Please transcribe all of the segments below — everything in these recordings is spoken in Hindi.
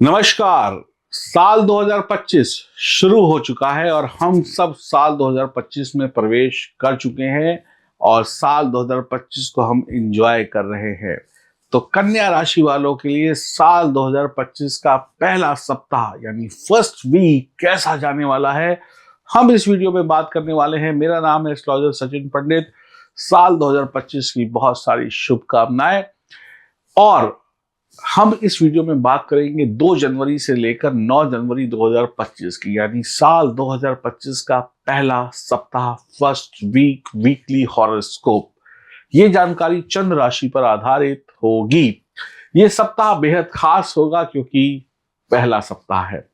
नमस्कार। साल 2025 शुरू हो चुका है और हम सब साल 2025 में प्रवेश कर चुके हैं और साल 2025 को हम एंजॉय कर रहे हैं। तो कन्या राशि वालों के लिए साल 2025 का पहला सप्ताह यानी फर्स्ट वीक कैसा जाने वाला है, हम इस वीडियो में बात करने वाले हैं। मेरा नाम है एस्ट्रोलॉजर सचिन पंडित। साल 2025 की बहुत सारी शुभकामनाएं और हम इस वीडियो में बात करेंगे 2 जनवरी से लेकर 9 जनवरी 2025 की, यानी साल 2025 का पहला सप्ताह, फर्स्ट वीक, वीकली हॉरोस्कोप। ये जानकारी चंद्र राशि पर आधारित होगी। ये सप्ताह बेहद खास होगा क्योंकि पहला सप्ताह है।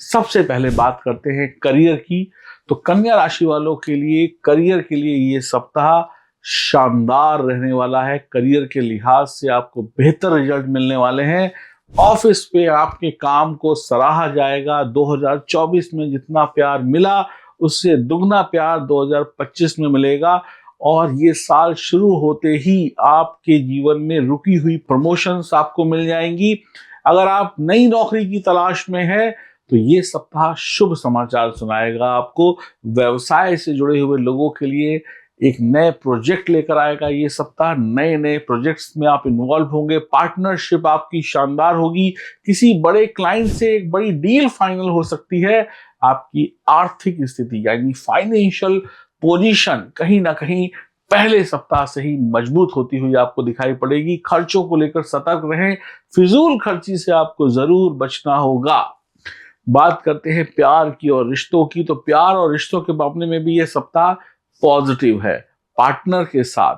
सबसे पहले बात करते हैं करियर की। तो कन्या राशि वालों के लिए करियर के लिए ये सप्ताह शानदार रहने वाला है। करियर के लिहाज से आपको बेहतर रिजल्ट मिलने वाले हैं। ऑफिस पे आपके काम को सराहा जाएगा। 2024 में जितना प्यार मिला उससे दुगना प्यार 2025 में मिलेगा और ये साल शुरू होते ही आपके जीवन में रुकी हुई प्रमोशंस आपको मिल जाएंगी। अगर आप नई नौकरी की तलाश में हैं तो ये सप्ताह शुभ समाचार सुनाएगा आपको। व्यवसाय से जुड़े हुए लोगों के लिए एक नए प्रोजेक्ट लेकर आएगा ये सप्ताह। नए नए प्रोजेक्ट्स में आप इन्वॉल्व होंगे। पार्टनरशिप आपकी शानदार होगी। किसी बड़े क्लाइंट से एक बड़ी डील फाइनल हो सकती है। आपकी आर्थिक स्थिति यानी फाइनेंशियल पोजीशन कहीं ना कहीं पहले सप्ताह से ही मजबूत होती हुई आपको दिखाई पड़ेगी। खर्चों को लेकर सतर्क रहें। फिजूल खर्ची से आपको जरूर बचना होगा। बात करते हैं प्यार की और रिश्तों की। तो प्यार और रिश्तों के मामले में भी यह सप्ताह पॉजिटिव है। पार्टनर के साथ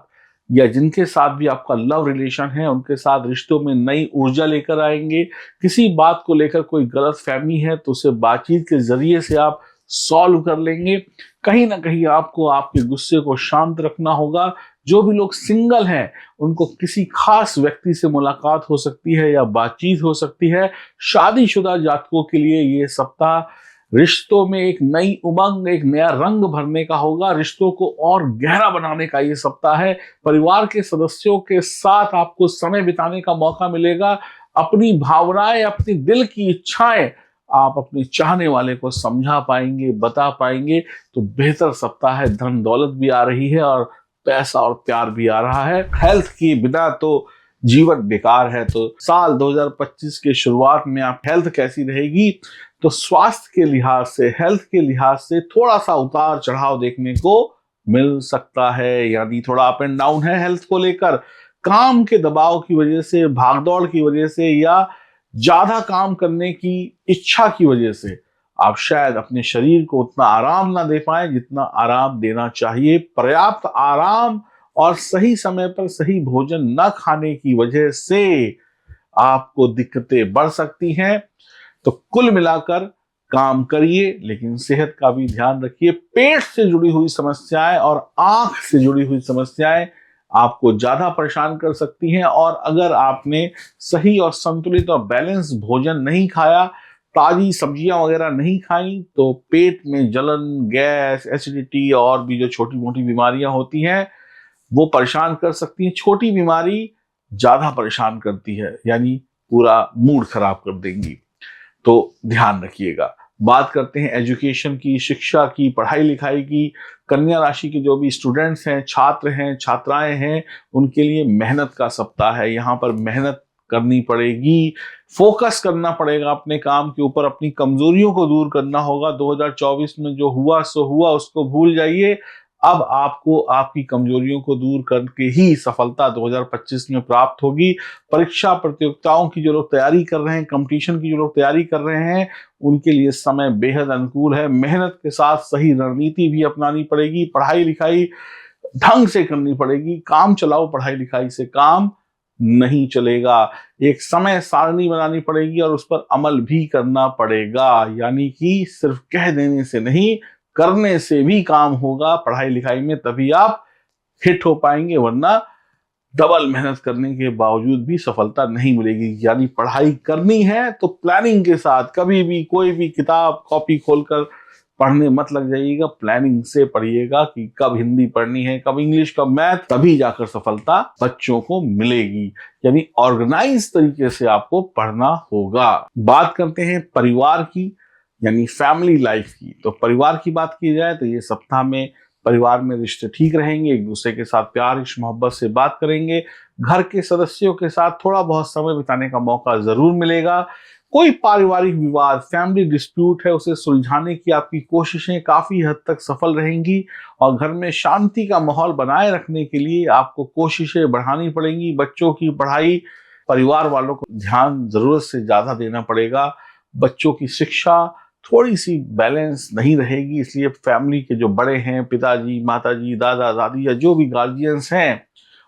या जिनके साथ भी आपका लव रिलेशन है उनके साथ रिश्तों में नई ऊर्जा लेकर आएंगे। किसी बात को लेकर कोई गलत फहमी है तो उसे बातचीत के जरिए से आप सॉल्व कर लेंगे। कहीं ना कहीं आपको आपके गुस्से को शांत रखना होगा। जो भी लोग सिंगल हैं उनको किसी खास व्यक्ति से मुलाकात हो सकती है या बातचीत हो सकती है। शादीशुदा जातकों के लिए ये सप्ताह रिश्तों में एक नई उमंग, एक नया रंग भरने का होगा। रिश्तों को और गहरा बनाने का ये सप्ताह है। परिवार के सदस्यों के साथ आपको समय बिताने का मौका मिलेगा। अपनी भावनाएं, अपनी दिल की इच्छाएं आप अपने चाहने वाले को समझा पाएंगे, बता पाएंगे। तो बेहतर सप्ताह है। धन दौलत भी आ रही है और पैसा और प्यार भी आ रहा है। हेल्थ की बिना तो जीवन बेकार है। तो साल 2025 के शुरुआत में आप हेल्थ कैसी रहेगी? तो स्वास्थ्य के लिहाज से, हेल्थ के लिहाज से थोड़ा सा उतार चढ़ाव देखने को मिल सकता है, यानी थोड़ा अप एंड डाउन है हेल्थ को लेकर। काम के दबाव की वजह से, भागदौड़ की वजह से या ज्यादा काम करने की इच्छा की वजह से आप शायद अपने शरीर को उतना आराम ना दे पाए जितना आराम देना चाहिए। पर्याप्त आराम और सही समय पर सही भोजन न खाने की वजह से आपको दिक्कतें बढ़ सकती हैं। तो कुल मिलाकर काम करिए लेकिन सेहत का भी ध्यान रखिए। पेट से जुड़ी हुई समस्याएं और आंख से जुड़ी हुई समस्याएं आपको ज्यादा परेशान कर सकती हैं। और अगर आपने सही और संतुलित और बैलेंस भोजन नहीं खाया, ताजी सब्जियां वगैरह नहीं खाई, तो पेट में जलन, गैस, एसिडिटी और भी जो छोटी मोटी बीमारियां होती हैं वो परेशान कर सकती हैं। छोटी बीमारी ज्यादा परेशान करती है, यानी पूरा मूड खराब कर देंगी। तो ध्यान रखिएगा। बात करते हैं एजुकेशन की, शिक्षा की, पढ़ाई लिखाई की। कन्या राशि के जो भी स्टूडेंट्स हैं, छात्र हैं, छात्राएं हैं, उनके लिए मेहनत का सप्ताह है। यहाँ पर मेहनत करनी पड़ेगी, फोकस करना पड़ेगा अपने काम के ऊपर। अपनी कमजोरियों को दूर करना होगा। 2024 में जो हुआ सो हुआ, उसको भूल जाइए। अब आपको आपकी कमजोरियों को दूर करके ही सफलता 2025 में प्राप्त होगी। परीक्षा प्रतियोगिताओं की जो लोग तैयारी कर रहे हैं, कंपटीशन की जो लोग तैयारी कर रहे हैं, उनके लिए समय बेहद अनुकूल है। मेहनत के साथ सही रणनीति भी अपनानी पड़ेगी। पढ़ाई लिखाई ढंग से करनी पड़ेगी। काम चलाओ पढ़ाई लिखाई से काम नहीं चलेगा। एक समय सारणी बनानी पड़ेगी और उस पर अमल भी करना पड़ेगा, यानी कि सिर्फ कह देने से नहीं, करने से भी काम होगा पढ़ाई लिखाई में, तभी आप हिट हो पाएंगे। वरना डबल मेहनत करने के बावजूद भी सफलता नहीं मिलेगी। यानी पढ़ाई करनी है तो प्लानिंग के साथ, कभी भी कोई भी किताब कॉपी खोलकर पढ़ने मत लग जाइएगा, प्लानिंग से पढ़िएगा कि कब हिंदी पढ़नी है, कब इंग्लिश, कब मैथ, तभी जाकर सफलता बच्चों को मिलेगी। यानी ऑर्गेनाइज तरीके से आपको पढ़ना होगा। बात करते हैं परिवार की, यानी फैमिली लाइफ की। तो परिवार की बात की जाए तो ये सप्ताह में परिवार में रिश्ते ठीक रहेंगे, एक दूसरे के साथ प्यार इश्क मोहब्बत से बात करेंगे, घर के सदस्यों के साथ थोड़ा बहुत समय बिताने का मौका जरूर मिलेगा। कोई पारिवारिक विवाद, फैमिली डिस्प्यूट है, उसे सुलझाने की आपकी कोशिशें काफी हद तक सफल रहेंगी और घर में शांति का माहौल बनाए रखने के लिए आपको कोशिशें बढ़ानी पड़ेंगी। बच्चों की पढ़ाई, परिवार वालों को ध्यान जरूरत से ज्यादा देना पड़ेगा। बच्चों की शिक्षा थोड़ी सी बैलेंस नहीं रहेगी, इसलिए फैमिली के जो बड़े हैं, पिताजी, माताजी, दादा दादी या जो भी गार्जियंस हैं,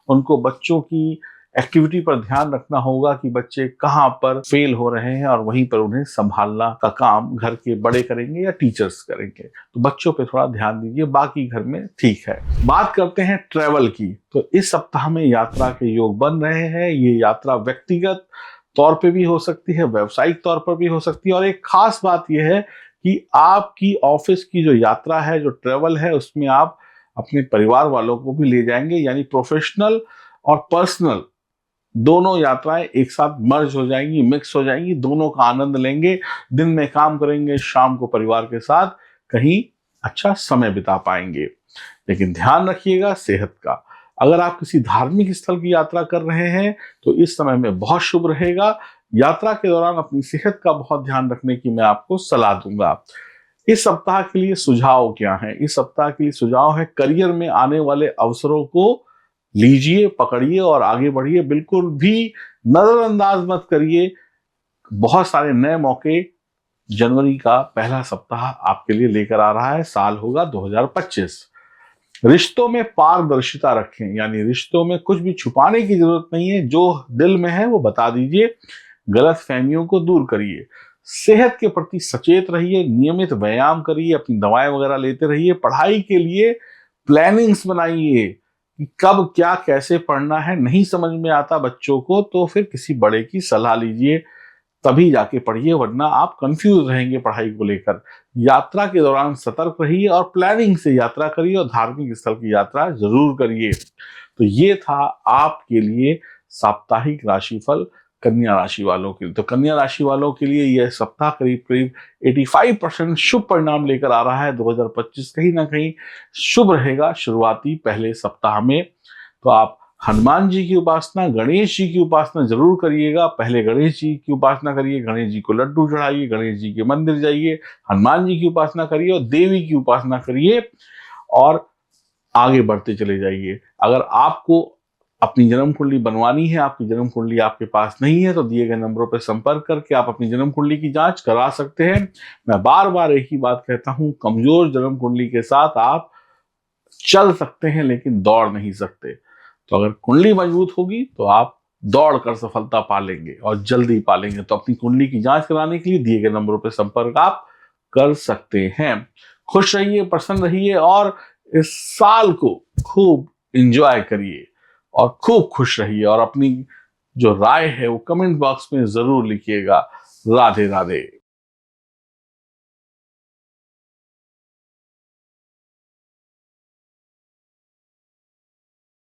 उनको बच्चों की एक्टिविटी पर ध्यान रखना होगा कि बच्चे कहाँ पर फेल हो रहे हैं और वहीं पर उन्हें संभालना का काम घर के बड़े करेंगे या टीचर्स करेंगे। तो बच्चों पे थोड़ा ध्यान दीजिए, बाकी घर में ठीक है। बात करते हैं ट्रैवल की। तो इस सप्ताह में यात्रा के योग बन रहे हैं। ये यात्रा व्यक्तिगत तौर पे भी हो सकती है, व्यावसायिक तौर पर भी हो सकती है, और एक खास बात यह है कि आपकी ऑफिस की जो यात्रा है, जो ट्रैवल है, उसमें आप अपने परिवार वालों को भी ले जाएंगे। यानी प्रोफेशनल और पर्सनल दोनों यात्राएं एक साथ मर्ज हो जाएंगी, मिक्स हो जाएंगी, दोनों का आनंद लेंगे। दिन में काम करेंगे, शाम को परिवार के साथ कहीं अच्छा समय बिता पाएंगे। लेकिन ध्यान रखिएगा सेहत का। अगर आप किसी धार्मिक स्थल की यात्रा कर रहे हैं तो इस समय में बहुत शुभ रहेगा। यात्रा के दौरान अपनी सेहत का बहुत ध्यान रखने की मैं आपको सलाह दूंगा। इस सप्ताह के लिए सुझाव क्या है? इस सप्ताह के लिए सुझाव है, करियर में आने वाले अवसरों को लीजिए, पकड़िए और आगे बढ़िए। बिल्कुल भी नजरअंदाज मत करिए। बहुत सारे नए मौके जनवरी का पहला सप्ताह आपके लिए लेकर आ रहा है। साल होगा 2025। रिश्तों में पारदर्शिता रखें, यानी रिश्तों में कुछ भी छुपाने की जरूरत नहीं है। जो दिल में है वो बता दीजिए। गलत फहमियों को दूर करिए। सेहत के प्रति सचेत रहिए, नियमित व्यायाम करिए, अपनी दवाएं वगैरह लेते रहिए। पढ़ाई के लिए प्लानिंग्स बनाइए कि कब क्या कैसे पढ़ना है। नहीं समझ में आता बच्चों को तो फिर किसी बड़े की सलाह लीजिए, तभी जाके पढ़िए, वरना आप कंफ्यूज रहेंगे पढ़ाई को लेकर। यात्रा के दौरान सतर्क रहिए और प्लानिंग से यात्रा करिए और धार्मिक स्थल की यात्रा जरूर करिए। तो ये था आपके लिए साप्ताहिक राशिफल कन्या राशि वालों के लिए। तो कन्या राशि वालों के लिए यह सप्ताह करीब करीब 85% शुभ परिणाम लेकर आ रहा है। 2025 कहीं ना कहीं शुभ रहेगा शुरुआती पहले सप्ताह में। तो आप हनुमान जी की उपासना, गणेश जी की उपासना जरूर करिएगा। पहले गणेश जी की उपासना करिए, गणेश जी को लड्डू चढ़ाइए, गणेश जी के मंदिर जाइए, हनुमान जी की उपासना करिए और देवी की उपासना करिए और आगे बढ़ते चले जाइए। अगर आपको अपनी जन्म कुंडली बनवानी है, आपकी जन्म कुंडली आपके पास नहीं है, तो दिए गए नंबरों पर संपर्क करके आप अपनी जन्म कुंडली की जांच करा सकते हैं। मैं बार बार एक ही बात कहता हूं, कमजोर जन्म कुंडली के साथ आप चल सकते हैं लेकिन दौड़ नहीं सकते। तो अगर कुंडली मजबूत होगी तो आप दौड़ कर सफलता पा लेंगे और जल्दी पा लेंगे। तो अपनी कुंडली की जांच कराने के लिए दिए गए नंबरों पर संपर्क आप कर सकते हैं। खुश रहिए, प्रसन्न रहिए और इस साल को खूब एंजॉय करिए और खूब खुश रहिए। और अपनी जो राय है वो कमेंट बॉक्स में जरूर लिखिएगा। राधे राधे।